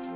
Hello,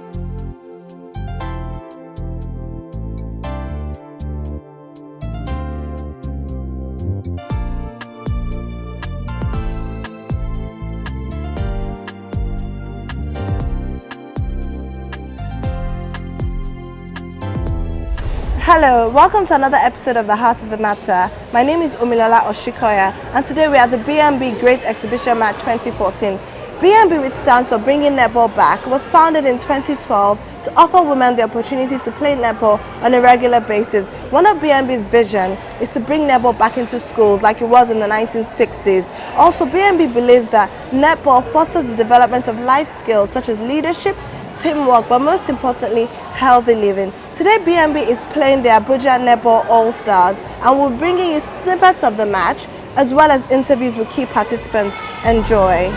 welcome to another episode of The Heart of the Matter. My name is Umilola Oshikoya, and today we are at the BNB Great Exhibition Match 2014. BNB, which stands for Bringing Netball Back, was founded in 2012 to offer women the opportunity to play netball on a regular basis. One of BNB's vision is to bring netball back into schools like it was in the 1960s. Also, BNB believes that netball fosters the development of life skills such as leadership, teamwork, but most importantly, healthy living. Today, BNB is playing the Abuja Netball All-Stars, and we're bringing you snippets of the match as well as interviews with key participants. Enjoy.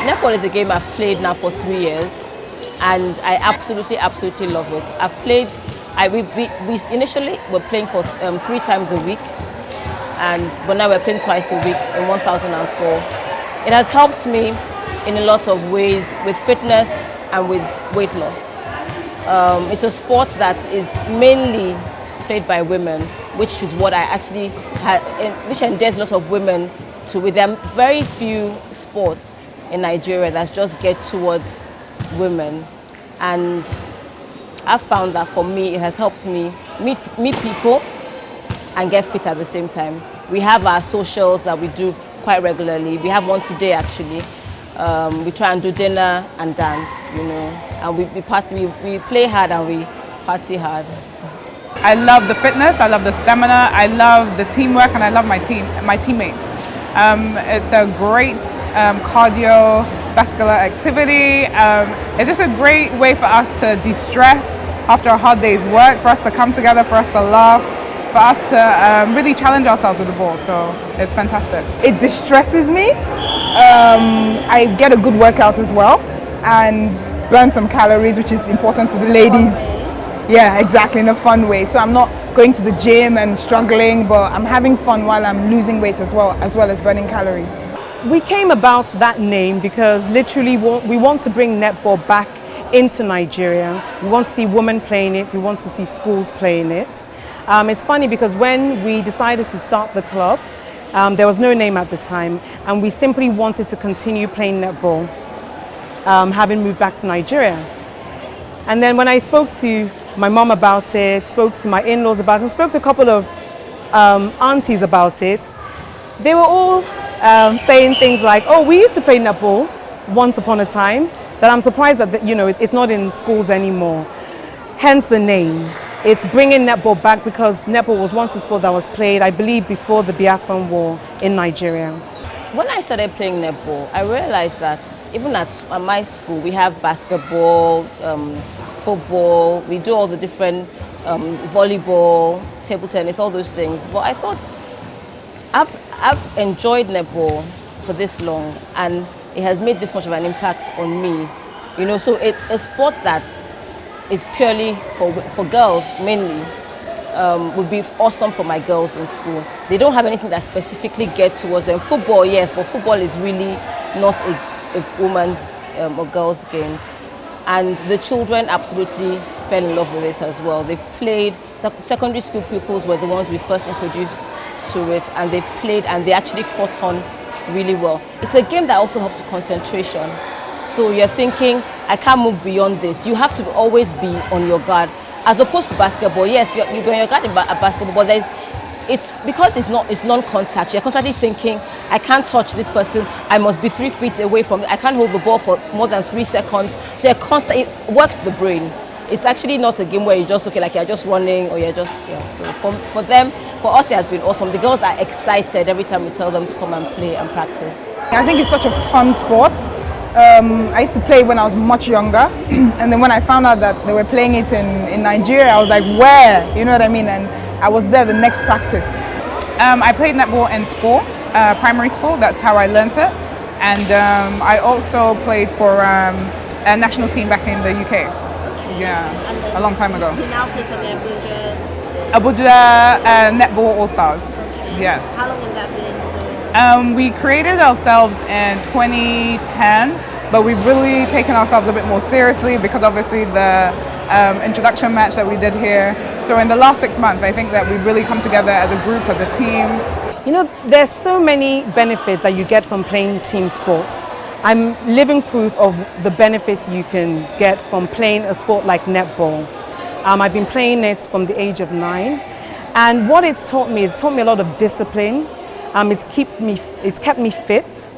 Netball is a game I've played now for 3 years, and I absolutely love it. We initially were playing for 3 times a week, but now we're playing twice a week in 1004. It has helped me in a lot of ways with fitness and with weight loss. It's a sport that is mainly played by women, which is what I actually which endears lots of women to with them. Very few sports in Nigeria that just get towards women, and I've found that for me it has helped me meet people and get fit at the same time. We have our socials that we do quite regularly. We have one today actually. We try and do dinner and dance, and we party. We play hard and we party hard. I love the fitness, I love the stamina, I love the teamwork, and I love my teammates. It's a great cardiovascular activity. It's just a great way for us to de-stress after a hard day's work, for us to come together, for us to laugh, for us to really challenge ourselves with the ball. So it's fantastic. It distresses me. I get a good workout as well and burn some calories, which is important to the ladies. Yeah, exactly, in a fun way. So I'm not going to the gym and struggling, but I'm having fun while I'm losing weight as well as burning calories. We came about that name because literally we want to bring netball back into Nigeria. We want to see women playing it. We want to see schools playing it. It's funny because when we decided to start the club, there was no name at the time, and we simply wanted to continue playing netball, having moved back to Nigeria. And then when I spoke to my mom about it, spoke to my in-laws about it, spoke to a couple of aunties about it, they were all saying things like, oh, we used to play netball once upon a time, that I'm surprised that it's not in schools anymore. Hence the name. It's bringing netball back because netball was once a sport that was played, I believe, before the Biafran War in Nigeria. When I started playing netball, I realized that even at my school, we have basketball, football, we do all the different volleyball, table tennis, all those things. But I thought, I've enjoyed netball for this long, and it has made this much of an impact on me. So it's a sport that is purely for girls mainly. Would be awesome for my girls in school. They don't have anything that specifically get towards them. Football, yes, but football is really not a woman's or girls' game. And the children absolutely fell in love with it as well. They've played, secondary school pupils were the ones we first introduced to it, and they've played and they actually caught on really well. It's a game that also helps with concentration. So you're thinking, I can't move beyond this. You have to always be on your guard. As opposed to basketball, yes, you're on your guard at basketball, but it's because it's non-contact. You're constantly thinking, I can't touch this person. I must be 3 feet away from it. I can't hold the ball for more than 3 seconds. So it works the brain. It's actually not a game where you're just like you're just running or you're just So for us, it has been awesome. The girls are excited every time we tell them to come and play and practice. I think it's such a fun sport. I used to play when I was much younger, and then when I found out that they were playing it in Nigeria, I was like, where? You know what I mean? And I was there the next practice. I played netball in school, primary school. That's how I learned it. and I also played for a national team back in the UK. Yeah, a long time ago. You now play for the Abuja Netball All Stars. Okay. Yes. How long has that been? We created ourselves in 2010, but we've really taken ourselves a bit more seriously because obviously the introduction match that we did here. So in the last 6 months, I think that we've really come together as a group, as a team. You know, there's so many benefits that you get from playing team sports. I'm living proof of the benefits you can get from playing a sport like netball. I've been playing it from the age of 9, and what it's taught me a lot of discipline. It's kept me fit.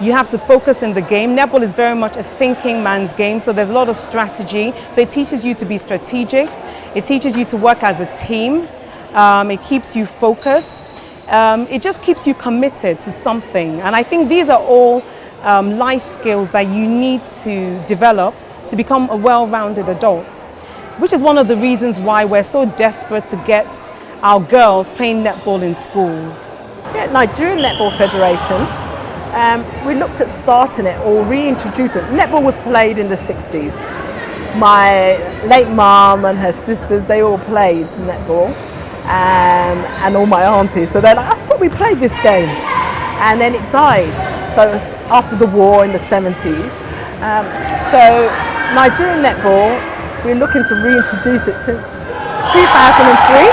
You have to focus in the game. Netball is very much a thinking man's game, so there's a lot of strategy. So it teaches you to be strategic. It teaches you to work as a team. It keeps you focused. It just keeps you committed to something. And I think these are all life skills that you need to develop to become a well-rounded adult, which is one of the reasons why we're so desperate to get our girls playing netball in schools. Yeah, Nigerian Netball Federation. We looked at starting it or reintroducing it. Netball was played in the 60s. My late mum and her sisters, they all played netball, and all my aunties. So they're like, I thought we played this game. And then it died. So it was after the war in the 70s. So Nigerian Netball, we're looking to reintroduce it since 2003.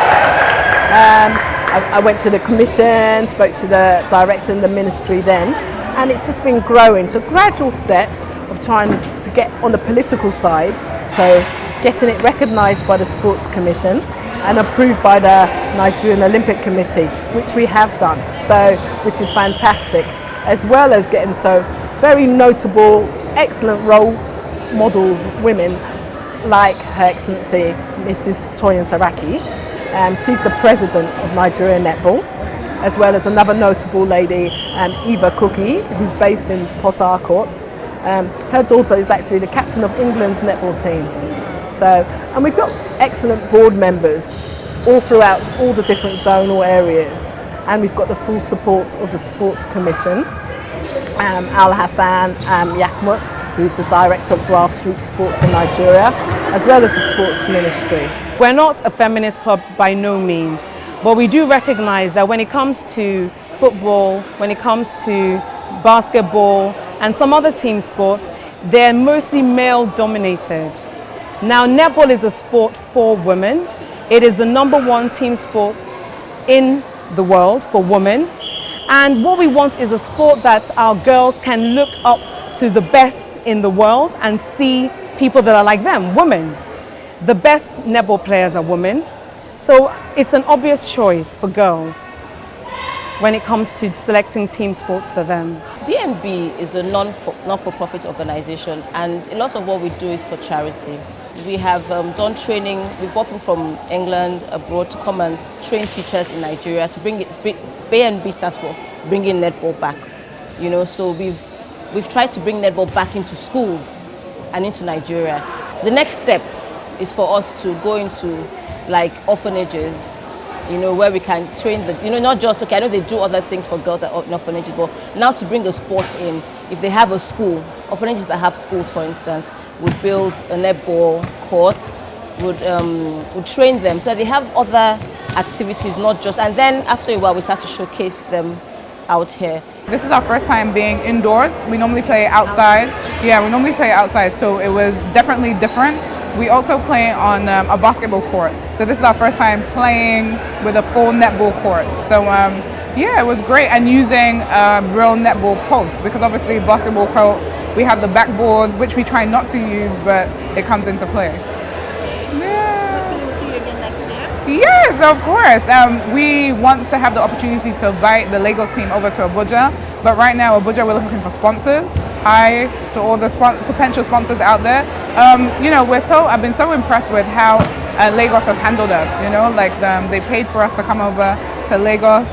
I went to the commission, spoke to the director and the ministry then, and it's just been growing. So gradual steps of trying to get on the political side, so getting it recognised by the Sports Commission and approved by the Nigerian Olympic Committee, which we have done, so which is fantastic, as well as getting so very notable, excellent role models, women like Her Excellency Mrs. Toyin Saraki. She's the president of Nigerian Netball, as well as another notable lady, Eva Cookie, who's based in Port Harcourt. Her daughter is actually the captain of England's netball team. So, and we've got excellent board members all throughout all the different zonal areas, and we've got the full support of the Sports Commission. Al Hassan Yakmut, who's the director of grassroots sports in Nigeria, as well as the sports ministry. We're not a feminist club by no means, but we do recognize that when it comes to football, when it comes to basketball and some other team sports, they're mostly male dominated. Now, netball is a sport for women. It is the #1 team sport in the world for women. And what we want is a sport that our girls can look up to the best in the world and see people that are like them, women. The best netball players are women. So it's an obvious choice for girls when it comes to selecting team sports for them. BNB is a non-for-profit organization, and a lot of what we do is for charity. We have done training. We brought people from England, abroad, to come and train teachers in Nigeria to bring it. BNB stands for bringing netball back. You know, so we've tried to bring netball back into schools and into Nigeria. The next step is for us to go into like orphanages, you know, where we can train the, you know, not just, okay, I know they do other things for girls at orphanages, but now to bring the sport in, if they have a school, orphanages that have schools, for instance, would build a netball court, would train them so that they have other activities, not just, and then after a while we start to showcase them out here. This is our first time being indoors. We normally play outside. Yeah, we normally play outside, so it was definitely different. We also play on a basketball court. So this is our first time playing with a full netball court. So yeah, it was great, and using real netball posts, because obviously basketball court, we have the backboard, which we try not to use, but it comes into play. Hopefully we'll see you again next year. Yes, of course. We want to have the opportunity to invite the Lagos team over to Abuja, but right now Abuja, we're looking for sponsors. Hi to all the potential sponsors out there. You know, I've been so impressed with how Lagos has handled us. You know, like they paid for us to come over to Lagos.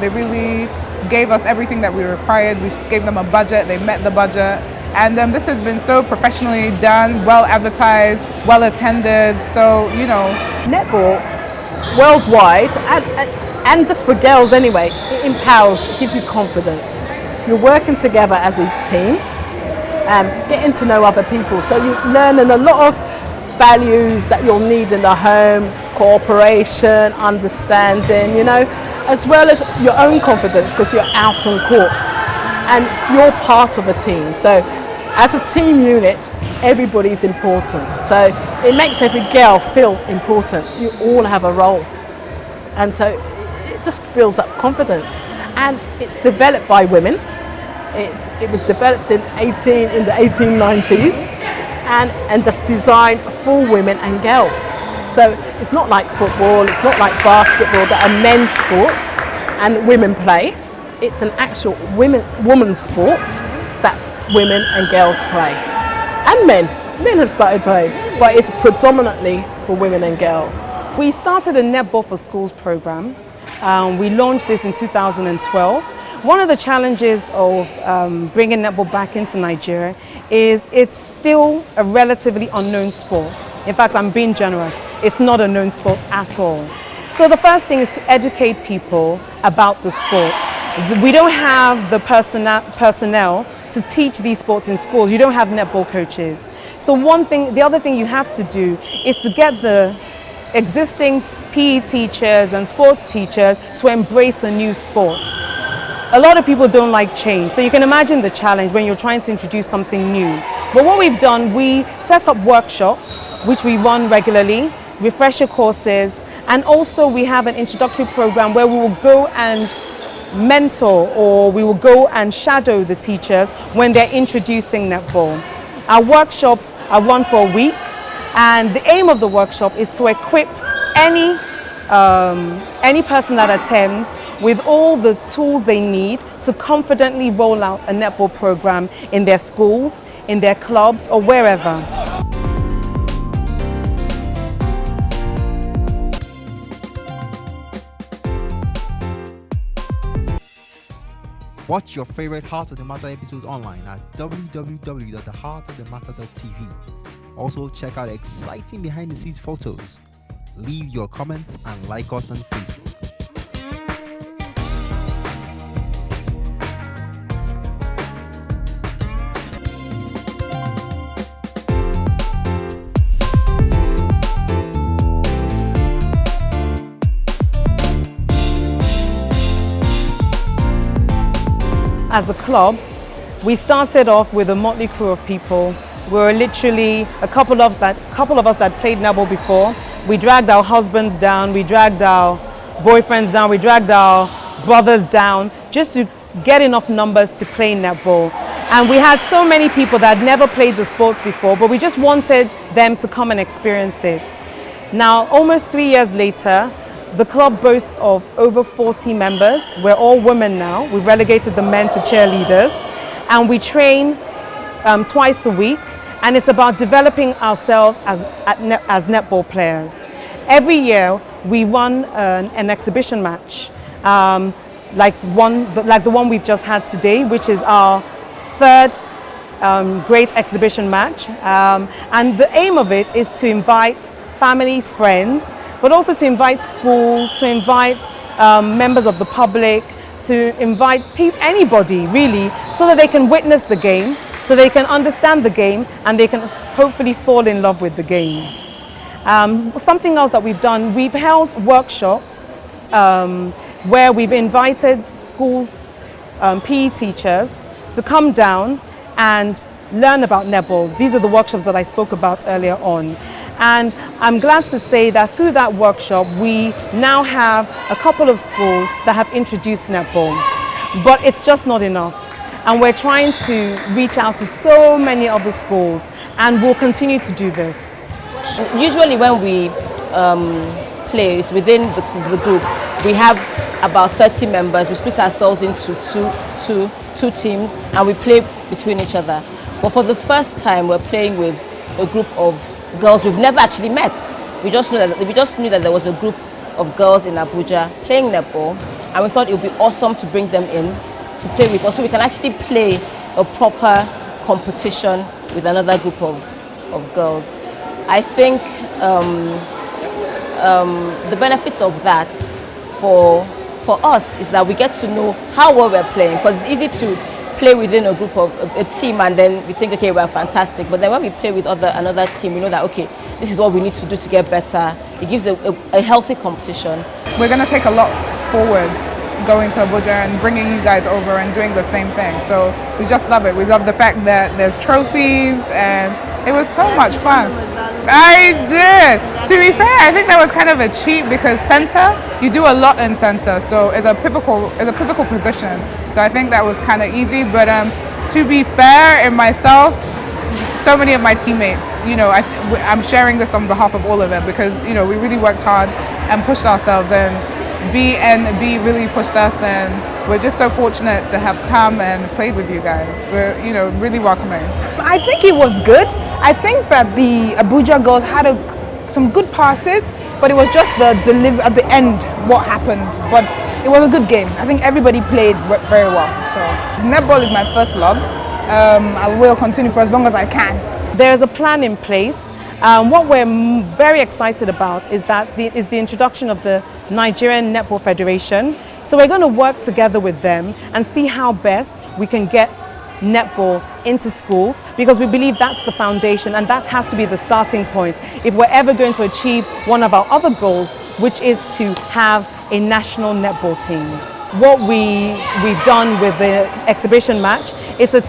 They really gave us everything that we required. We gave them a budget. They met the budget. And this has been so professionally done, well advertised, well attended. So, you know. Netball, worldwide, and just for girls anyway, it empowers, it gives you confidence. you're working together as a team and getting to know other people. So you're learning a lot of values that you'll need in the home, cooperation, understanding, you know, as well as your own confidence because you're out on court and you're part of a team. So as a team unit, everybody's important. So it makes every girl feel important. You all have a role. And so it just builds up confidence. And it's developed by women. It was developed in the 1890s and just designed for women and girls. So it's not like football, it's not like basketball that are men's sports and women play. It's an actual women's sport that women and girls play. And men have started playing, but it's predominantly for women and girls. We started a Netball for Schools program. We launched this in 2012. One of the challenges of bringing netball back into Nigeria is it's still a relatively unknown sport. In fact, I'm being generous. It's not a known sport at all. So the first thing is to educate people about the sports. We don't have the personnel to teach these sports in schools. You don't have netball coaches. So the other thing you have to do is to get the existing PE teachers and sports teachers to embrace the new sports. A lot of people don't like change, so you can imagine the challenge when you're trying to introduce something new. But what we've done, we set up workshops, which we run regularly, refresher courses, and also we have an introductory program where we will go and mentor or we will go and shadow the teachers when they're introducing netball. Our workshops are run for a week, and the aim of the workshop is to equip any person that attends with all the tools they need to confidently roll out a netball program in their schools, in their clubs, or wherever. Watch your favorite Heart of the Matter episodes online at www.theheartofthematter.tv. Also, check out exciting behind-the-scenes photos. Leave your comments and like us on Facebook. As a club, we started off with a motley crew of people. We were literally a couple of us that played netball before. We dragged our husbands down, we dragged our boyfriends down, we dragged our brothers down just to get enough numbers to play netball. And we had so many people that had never played the sports before, but we just wanted them to come and experience it. Now, almost 3 years later, the club boasts of over 40 members. We're all women now. We've relegated the men to cheerleaders. And we train twice a week. And it's about developing ourselves as netball players. Every year, we run an exhibition match, like the one we've just had today, which is our third great exhibition match. And the aim of it is to invite families, friends, but also to invite schools, to invite members of the public, to invite anybody really, so that they can witness the game, so they can understand the game, and they can hopefully fall in love with the game. Something else that we've done, we've held workshops where we've invited school PE teachers to come down and learn about netball. These are the workshops that I spoke about earlier on. And I'm glad to say that through that workshop, we now have a couple of schools that have introduced netball. But it's just not enough. And we're trying to reach out to so many other schools, and we'll continue to do this. Usually when we play, it's within the group, we have about 30 members. We split ourselves into two teams, and we play between each other. But for the first time, we're playing with a group of girls we've never actually met. We just knew that there was a group of girls in Abuja playing netball, and we thought it would be awesome to bring them in to play with us, so we can actually play a proper competition with another group of girls. I think the benefits of that for us is that we get to know how well we're playing, because it's easy to play within a group of a team, and then we think, okay, we're fantastic. But then when we play with another team, we know that, okay, this is what we need to do to get better. It gives a healthy competition. We're going to take a lot forward going to Abuja and bringing you guys over and doing the same thing. So we just love it. We love the fact that there's trophies, and it was so much fun. I did. To be fair, I think that was kind of a cheat because center, you do a lot in center, so it's a pivotal position. So I think that was kind of easy. But to be fair, in myself, so many of my teammates, you know, I'm sharing this on behalf of all of them because, you know, we really worked hard and pushed ourselves, and B really pushed us, and we're just so fortunate to have come and played with you guys. We're, you know, really welcoming. I think it was good. I think that the Abuja girls had some good passes, but it was just the delivery at the end what happened. But it was a good game. I think everybody played very well. So netball is my first love. I will continue for as long as I can. There's a plan in place. What we're very excited about is the introduction of the Nigerian Netball Federation. So we're going to work together with them and see how best we can get netball into schools, because we believe that's the foundation and that has to be the starting point if we're ever going to achieve one of our other goals, which is to have a national netball team. What we've done with the exhibition match is a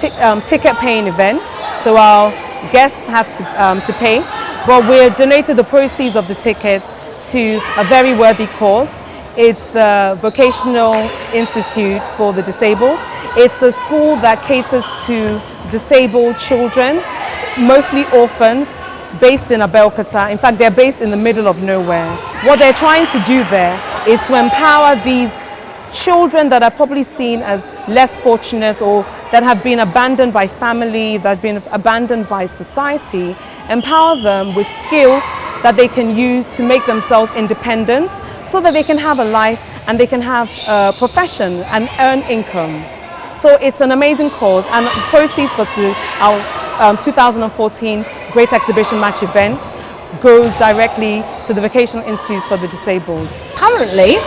ticket paying event, so our guests have to pay, but we've donated the proceeds of the tickets to a very worthy cause. It's the Vocational Institute for the Disabled. It's a school that caters to disabled children, mostly orphans, based in Abeokuta. In fact, they're based in the middle of nowhere. What they're trying to do there is to empower these children that are probably seen as less fortunate or that have been abandoned by family, that have been abandoned by society, empower them with skills that they can use to make themselves independent so that they can have a life and they can have a profession and earn income. So it's an amazing cause, and proceeds for our 2014 Great Exhibition Match event goes directly to the Vocational Institute for the Disabled. Currently,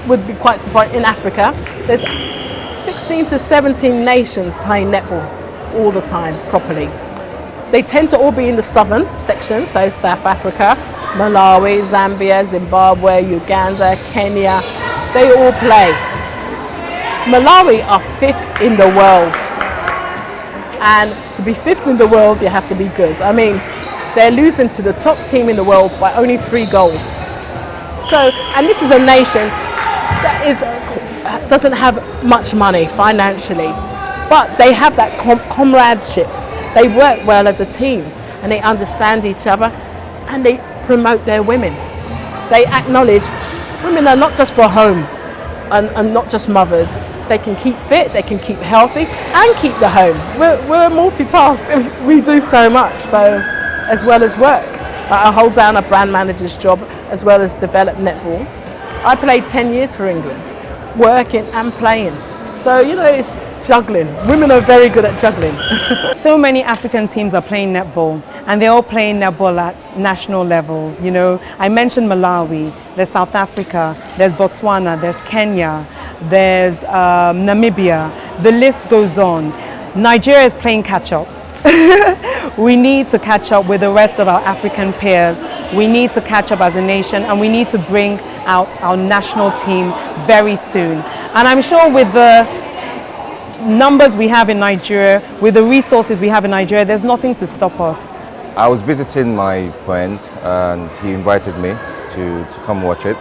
would be quite surprised, in Africa, there's 16 to 17 nations playing netball all the time properly. They tend to all be in the southern section, so South Africa, Malawi, Zambia, Zimbabwe, Uganda, Kenya, they all play. Malawi are 5th in the world, and to be 5th in the world you have to be good. I mean, they're losing to the top team in the world by only 3 goals. So, and this is a nation that doesn't have much money financially, but they have that comradeship. They work well as a team and they understand each other and they promote their women. They acknowledge women are not just for home and not just mothers. They can keep fit, they can keep healthy and keep the home. We're multitask, we do so much, so as well as work. I hold down a brand manager's job as well as develop netball. I played 10 years for England, working and playing. So, you know, it's juggling. Women are very good at juggling. So many African teams are playing netball, and they're all playing netball at national levels. You know, I mentioned Malawi, there's South Africa, there's Botswana, there's Kenya, there's Namibia. The list goes on. Nigeria is playing catch up. We need to catch up with the rest of our African peers. We need to catch up as a nation, and we need to bring out our national team very soon. And I'm sure with the numbers we have in Nigeria, with the resources we have in Nigeria, there's nothing to stop us. I was visiting my friend and he invited me to come watch it,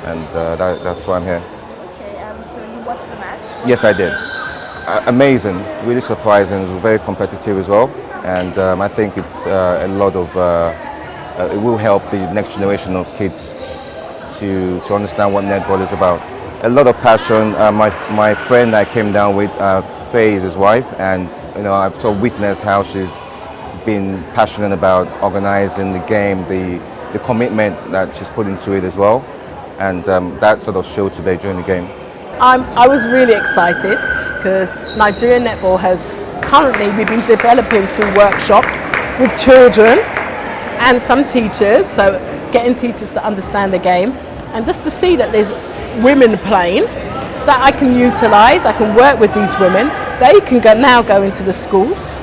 and that's why I'm here. Okay, so you watched the match? Yes, I did. Amazing, really surprising, it was very competitive as well, and I think it's a lot of, it will help the next generation of kids to understand what netball is about. A lot of passion. My friend I came down with, Faye is his wife, and you know, I've sort of witnessed how she's been passionate about organizing the game, the commitment that she's put into it as well, and that sort of showed today during the game. I was really excited because Nigerian netball has currently, we've been developing through workshops with children and some teachers, so getting teachers to understand the game, and just to see that there's women playing that I can utilise. I can work with these women. They can now go into the schools,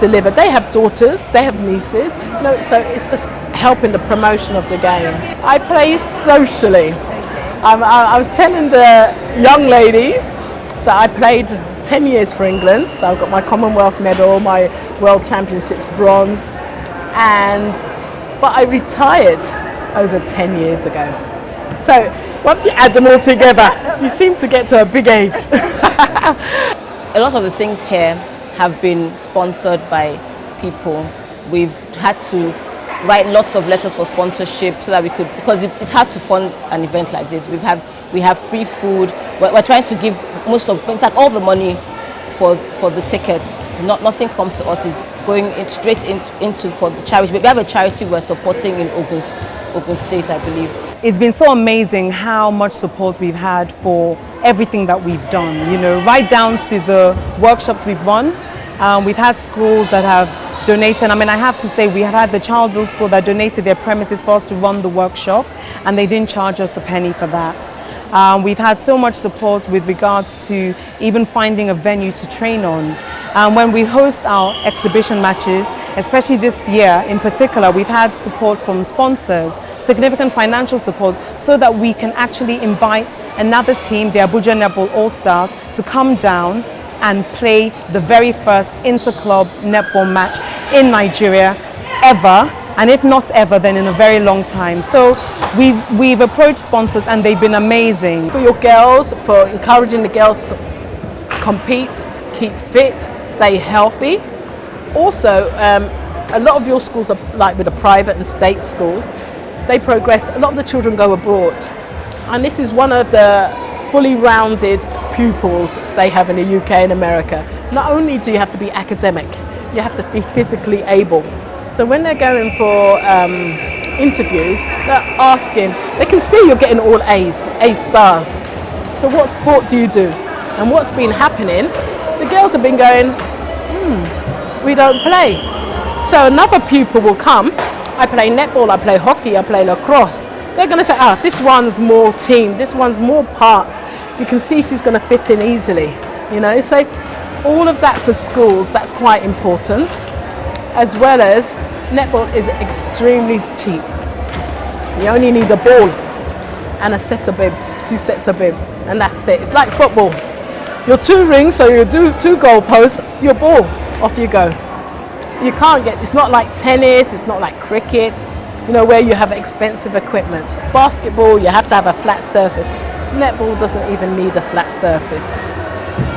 deliver. They have daughters, they have nieces. So it's just helping the promotion of the game. I play socially. I was telling the young ladies that I played 10 years for England. So I've got my Commonwealth medal, my World Championships bronze, but I retired over 10 years ago. So once you add them all together, you seem to get to a big age. A lot of the things here have been sponsored by people. We've had to write lots of letters for sponsorship so that we could, because it's hard to fund an event like this. We have free food. We're trying to give in fact, all the money for the tickets. Nothing comes to us. It's going straight into for the charity. We have a charity we're supporting in Ogun State, I believe. It's been so amazing how much support we've had for everything that we've done, right down to the workshops we've run. We've had schools that have donated. I mean, I have to say we had the Childville School that donated their premises for us to run the workshop, and they didn't charge us a penny for that. We've had so much support with regards to even finding a venue to train on. When we host our exhibition matches, especially this year in particular, we've had support from sponsors, significant financial support, so that we can actually invite another team, the Abuja Netball All-Stars, to come down and play the very first inter-club netball match in Nigeria ever, and if not ever, then in a very long time. So we've approached sponsors and they've been amazing. For your girls, for encouraging the girls to compete, keep fit, stay healthy. Also, a lot of your schools are like with the private and state schools, they progress. A lot of the children go abroad, and this is one of the fully rounded pupils they have in the UK and America. Not only do you have to be academic, you have to be physically able. So when they're going for interviews, they're asking, they can see you're getting all A's, A stars. So what sport do you do? And what's been happening, the girls have been going, we don't play. So another pupil will come, I play netball, I play hockey, I play lacrosse. They're going to say, this one's more team, this one's more part. You can see she's going to fit in easily, So all of that for schools, that's quite important. As well as netball is extremely cheap. You only need a ball and a set of bibs, 2 sets of bibs, and that's it. It's like football. Your 2 rings, so you do 2 goalposts, your ball, off you go. You can't it's not like tennis, it's not like cricket, where you have expensive equipment. Basketball, you have to have a flat surface. Netball doesn't even need a flat surface.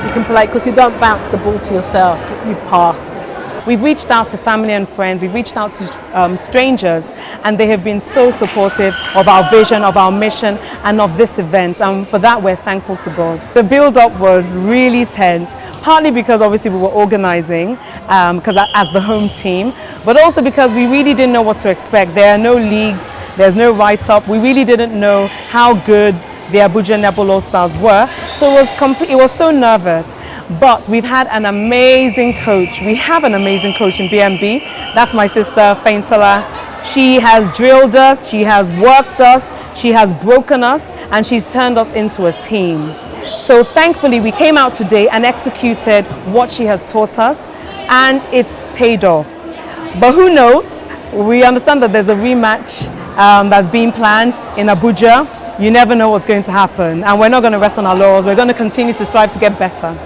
You can play because you don't bounce the ball to yourself, you pass. We've reached out to family and friends, we've reached out to strangers, and they have been so supportive of our vision, of our mission, and of this event. And for that, we're thankful to God. The build-up was really tense, partly because obviously we were organizing, because as the home team, but also because we really didn't know what to expect. There are no leagues, there's no write-up. We really didn't know how good the Abuja Netball All-Stars were, so it was so nervous. But we've had an amazing coach. We have an amazing coach in BNB. That's my sister, Fainsola. She has drilled us, she has worked us, she has broken us, and she's turned us into a team. So thankfully, we came out today and executed what she has taught us, and it's paid off. But who knows? We understand that there's a rematch that's being planned in Abuja. You never know what's going to happen, and we're not going to rest on our laurels. We're going to continue to strive to get better.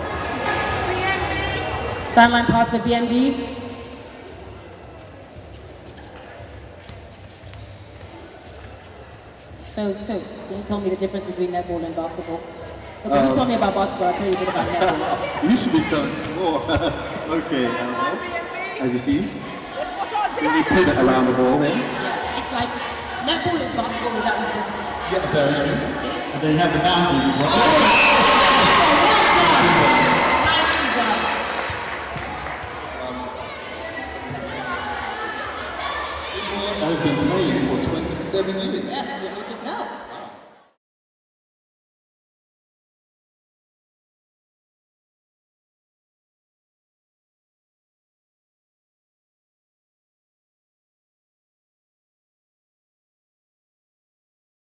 Sideline pass for BNB. So, Totes, can you tell me the difference between netball and basketball? Look, if you tell me about basketball, I'll tell you a bit about netball. You should be telling me more. Okay, as you see, we pivot around the ball here. Yeah, it's like netball is basketball without the ball. Yeah, very true. And then you have the boundaries as well. Has been playing for 27 years.